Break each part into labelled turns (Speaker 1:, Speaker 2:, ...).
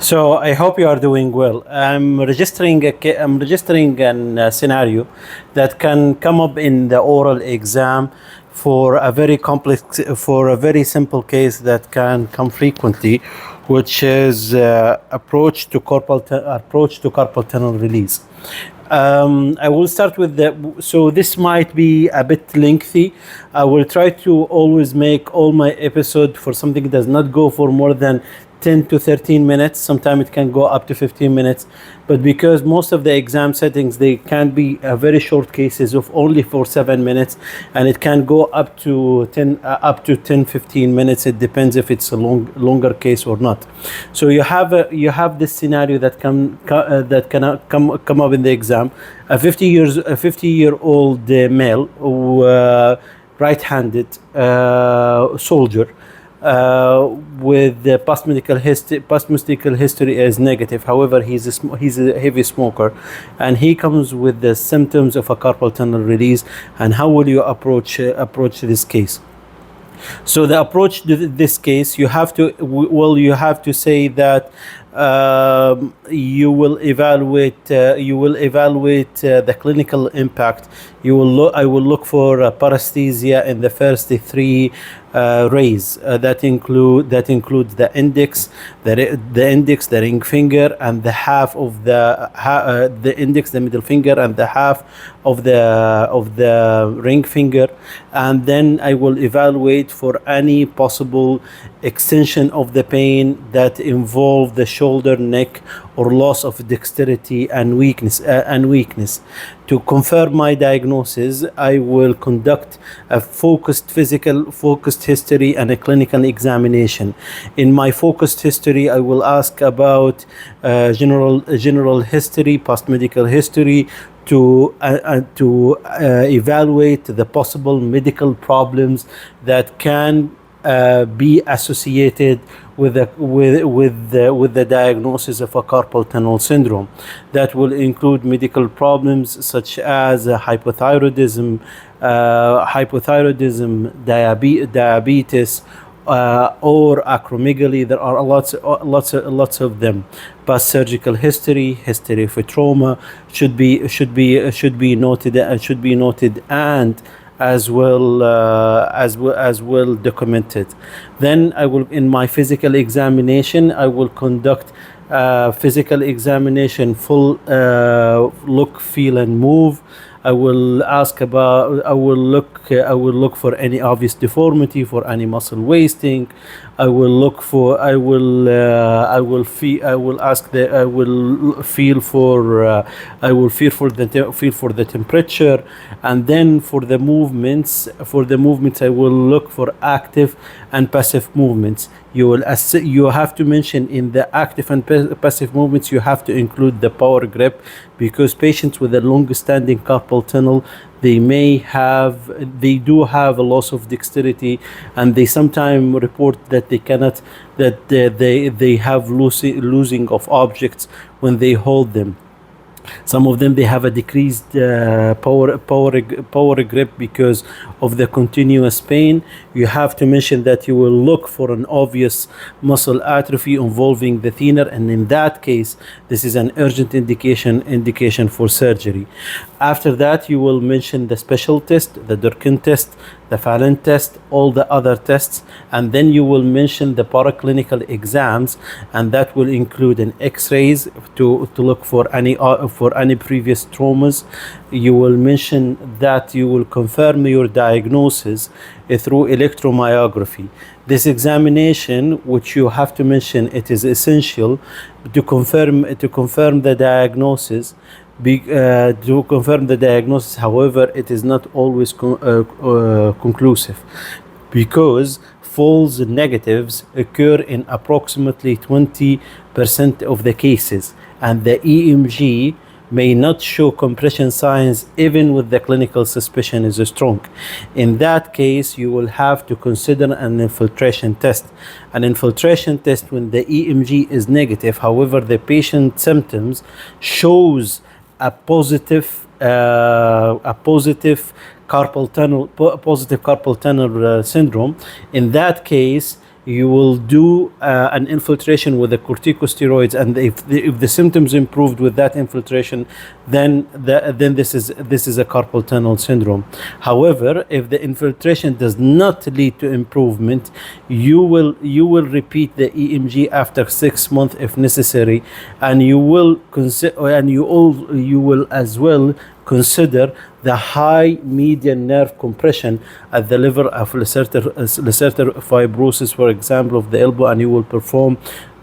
Speaker 1: So I hope you are doing well. I'm registering an scenario that can come up in the oral exam for a very complex, for a very simple case that can come frequently, which is approach to carpal tunnel release. I will start with so this might be a bit lengthy. I will try to always make all my episode for something that does not go for more than 10 to 13 minutes. Sometimes it can go up to 15 minutes, but because most of the exam settings, they can be very short cases of only for 7 minutes, and it can go up to 15 minutes. It depends if it's a longer case or not. So you have this scenario that can come up in the exam. A 50-year-old male, right-handed soldier, with the past medical history is negative. However, he's a heavy smoker, and he comes with the symptoms of a carpal tunnel release. And how will you approach this case? So the approach to this case, you have to say that you will evaluate the clinical impact. I will look for paresthesia in the first three rays that includes the index, the ring finger, and the half of the index, the middle finger, and the half of the ring finger. And then I will evaluate for any possible extension of the pain that involve the shoulder, neck, or loss of dexterity and weakness. To confirm my diagnosis, I will conduct a focused history and a clinical examination. In my focused history, I will ask about general history, past medical history, to evaluate the possible medical problems that can be associated with the diagnosis of a carpal tunnel syndrome. That will include medical problems such as hypothyroidism, diabetes, or acromegaly. There are lots of them. Past surgical history of trauma should be noted and as well documented. Then I will, in my physical examination, I will conduct physical examination, full look, feel, and move. I will look for any obvious deformity, for any muscle wasting. I will feel for the temperature. And then for the movements, I will look for active and passive movements. You have to mention in the active and passive movements, you have to include the power grip, because patients with a long-standing carpal tunnel, they do have a loss of dexterity, and they sometimes report that they have losing of objects when they hold them. Some of them, they have a decreased power grip because of the continuous pain. You have to mention that you will look for an obvious muscle atrophy involving the thenar, and in that case, this is an urgent indication for surgery. After that, you will mention the special test, the Durkin test, the Fallon test, all the other tests, and then you will mention the paraclinical exams, and that will include an X-rays to look for any previous traumas. You will mention that you will confirm your diagnosis through electromyography. This examination, which you have to mention, it is essential to confirm the diagnosis. However, it is not always conclusive, because false negatives occur in approximately 20% of the cases, and the EMG may not show compression signs even with the clinical suspicion is strong. In that case, you will have to consider an infiltration test. An infiltration test when the EMG is negative, however, the patient symptoms shows a positive carpal tunnel syndrome. In that case, you will do an infiltration with the corticosteroids, and if the symptoms improved with that infiltration, then this is a carpal tunnel syndrome. However, if the infiltration does not lead to improvement, you will repeat the EMG after 6 months if necessary, and you will consider, and you will as well consider the high median nerve compression at the level of Leicester fibrosis, for example, of the elbow, and you will perform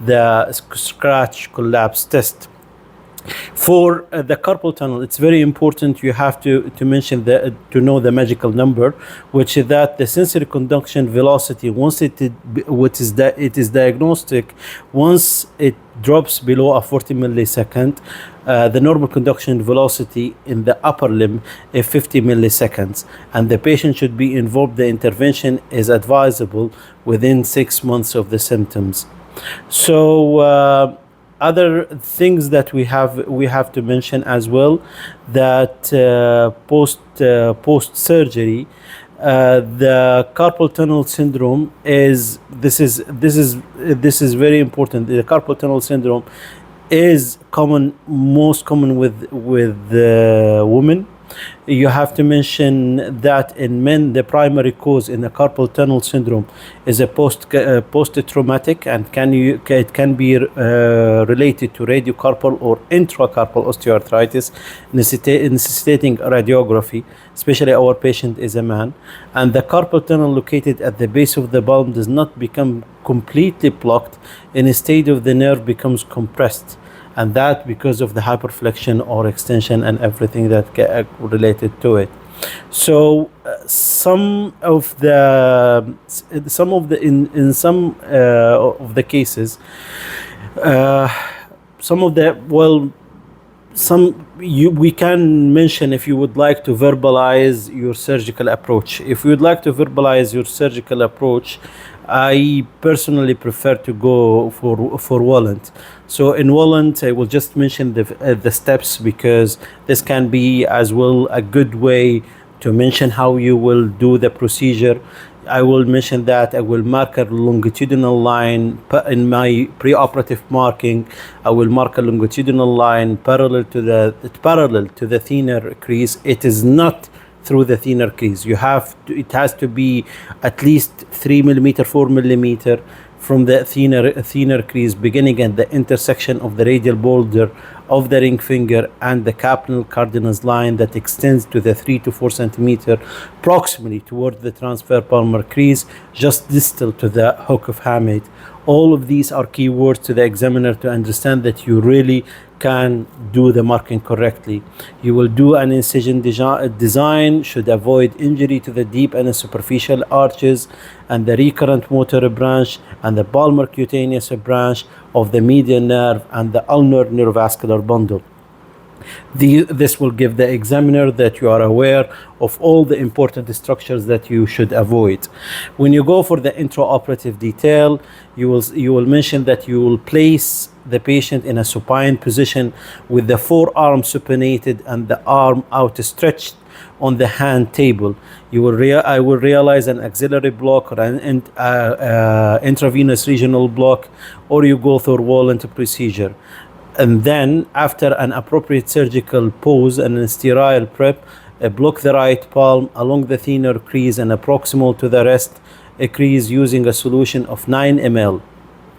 Speaker 1: the scratch collapse test. For the carpal tunnel, it's very important. You have to mention to know the magical number, which is that the sensory conduction velocity, once it is diagnostic, once it drops below a 40 millisecond, the normal conduction velocity in the upper limb is 50 milliseconds, and the patient should be involved. The intervention is advisable within 6 months of the symptoms. So other things that we have to mention as well, that post surgery, the carpal tunnel syndrome is very important. The carpal tunnel syndrome is most common with women. You have to mention that in men, the primary cause in the carpal tunnel syndrome is a post-traumatic, and it can be related to radiocarpal or intracarpal osteoarthritis, necessitating radiography. Especially our patient is a man, and the carpal tunnel located at the base of the palm does not become completely blocked. Instead of the nerve becomes compressed, and that because of the hyperflexion or extension and everything that related to it. So some of the cases, we can mention, if you would like to verbalize your surgical approach. If you would like to verbalize your surgical approach, I personally prefer to go for Wallant. So in Wallant, I will just mention the steps, because this can be as well a good way to mention how you will do the procedure. I will mention that I will mark a longitudinal line in my preoperative marking. I will mark a longitudinal line parallel to the thinner crease. It is not through the thinner crease. It has to be at least 3 millimeter, 4 millimeter from the thinner crease, beginning at the intersection of the radial border of the ring finger and the capnal cardinals line that extends to the 3 to 4 centimeter proximally toward the transfer palmar crease, just distal to the hook of hamate. All of these are keywords to the examiner to understand that you really can do the marking correctly. You will do an incision design, should avoid injury to the deep and superficial arches and the recurrent motor branch and the palmar cutaneous branch of the median nerve and the ulnar neurovascular bundle. This will give the examiner that you are aware of all the important structures that you should avoid. When you go for the intraoperative detail, you will mention that you will place the patient in a supine position with the forearm supinated and the arm outstretched on the hand table. I will realize an axillary block or an intravenous regional block, or you go through Wallant procedure. And then, after an appropriate surgical pose and a sterile prep, block the right palm along the thinner crease and proximal to the rest crease using a solution of 9 ml.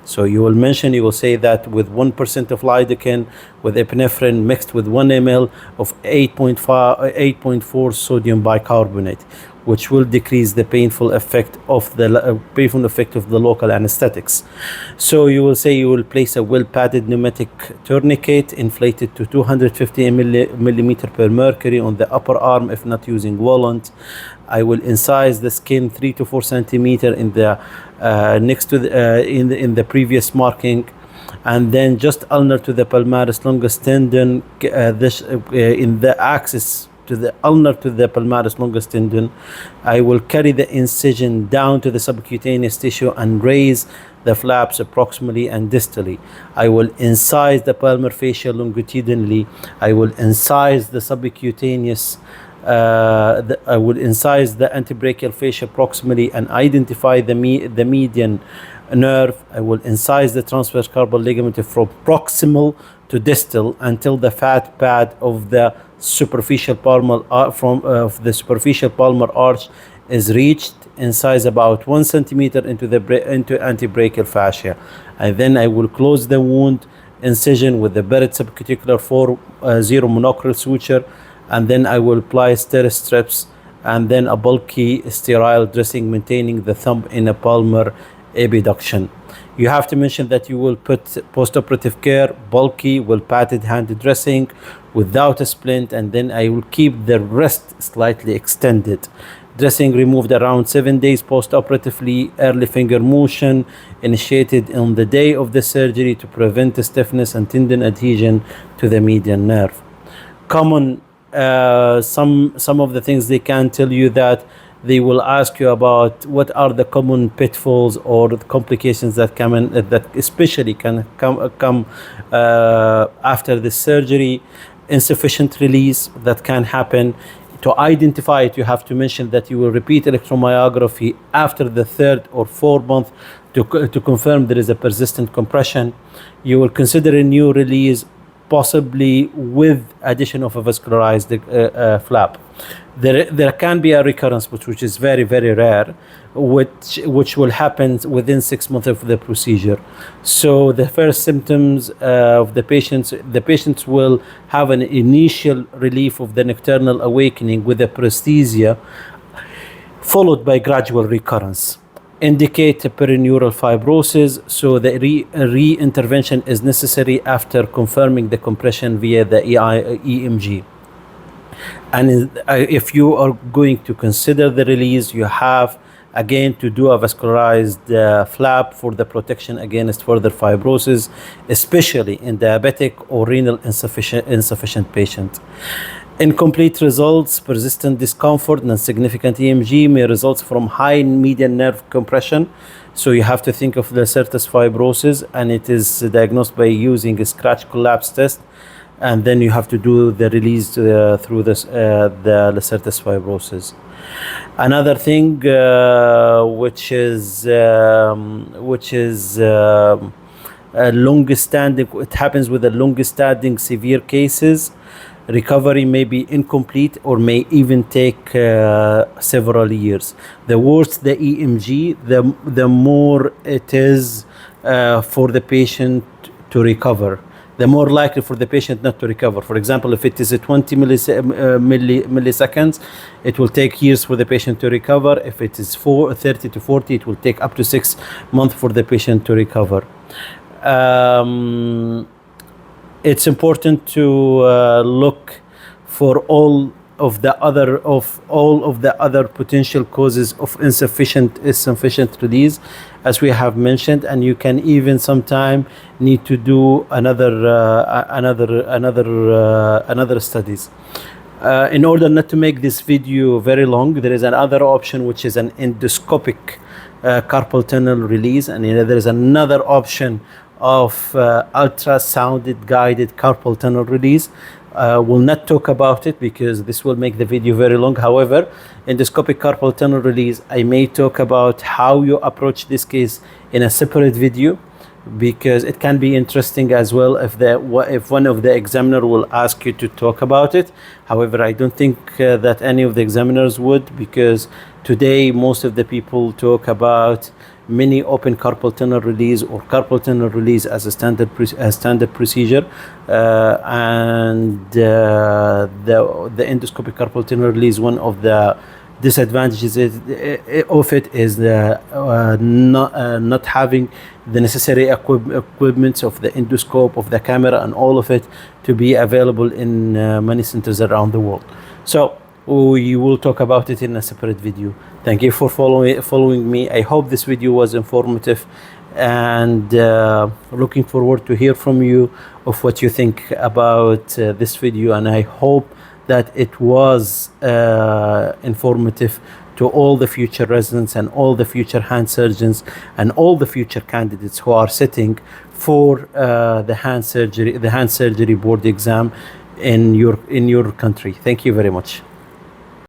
Speaker 1: So you will say that with 1% of lidocaine with epinephrine mixed with 1 ml of 8.4 sodium bicarbonate, which will decrease the painful effect of the local anesthetics. So you will say you will place a well-padded pneumatic tourniquet inflated to 250 millimeter per mercury on the upper arm if not using Wallant. I will incise the skin 3 to 4 centimeter in the next to in the previous marking, and then just ulnar to the palmaris longus tendon, in the axis to the ulnar to the palmaris longus tendon. I will carry the incision down to the subcutaneous tissue and raise the flaps approximately and distally. I will incise the palmar fascia longitudinally. I will incise the subcutaneous I will incise the antebrachial fascia proximally and identify the median nerve. I will incise the transverse carpal ligament from proximal to distal until the fat pad of the superficial palmar the superficial palmar arch is reached. Incise about 1 centimeter into antebrachial fascia, and then I will close the wound incision with the Barrett subcuticular 4-0 monocrystal suture, and then I will apply strips and then a bulky sterile dressing, maintaining the thumb in a palmar abduction. You have to mention that you will put postoperative care, bulky, well padded hand dressing without a splint, and then I will keep the wrist slightly extended. Dressing removed around 7 days postoperatively. Early finger motion initiated on the day of the surgery to prevent the stiffness and tendon adhesion to the median nerve. Common, some of the things they can tell you that they will ask you about what are the common pitfalls or the complications that come in, that especially can come after the surgery. Insufficient release that can happen. To identify it, you have to mention that you will repeat electromyography after the 3rd or 4th month to confirm there is a persistent compression. You will consider a new release, possibly with addition of a vascularized flap. There can be a recurrence, which is very, very rare, which will happen within 6 months of the procedure. So the first symptoms of the patients will have an initial relief of the nocturnal awakening with a paresthesia, followed by gradual recurrence. Indicate perineural fibrosis, so the re-intervention is necessary after confirming the compression via the EMG. And if you are going to consider the release, you have again to do a vascularized flap for the protection against further fibrosis, especially in diabetic or renal insufficient patient. Incomplete results, persistent discomfort, and significant EMG may result from high median nerve compression. So you have to think of the Lacertus fibrosis, and it is diagnosed by using a scratch collapse test, and then you have to do the release through the Lacertus fibrosis. Another thing which is long-standing, it happens with the long-standing severe cases. Recovery may be incomplete or may even take several years. The worse the EMG, the more it is for the patient to recover. The more likely for the patient not to recover. For example, if it is a 20 milliseconds, it will take years for the patient to recover. If it is 30 to 40, it will take up to 6 months for the patient to recover. It's important to look for all of the other potential causes of insufficient release, as we have mentioned, and you can even sometime need to do another studies. In order not to make this video very long, there is another option, which is an endoscopic carpal tunnel release, and there is another option of ultrasounded guided carpal tunnel release. We'll not talk about it because this will make the video very long. However, endoscopic carpal tunnel release, I may talk about how you approach this case in a separate video, because it can be interesting as well if one of the examiner will ask you to talk about it. However, I don't think that any of the examiners would, because today most of the people talk about mini open carpal tunnel release or carpal tunnel release as a standard procedure, and the endoscopic carpal tunnel release, one of the disadvantages of it is not having the necessary equipment of the endoscope, of the camera, and all of it to be available in many centers around the world. So we will talk about it in a separate video. Thank you for following me. I hope this video was informative, and looking forward to hear from you of what you think about this video, and I hope that it was informative to all the future residents and all the future hand surgeons and all the future candidates who are sitting for the hand surgery board exam in your country. Thank you very much.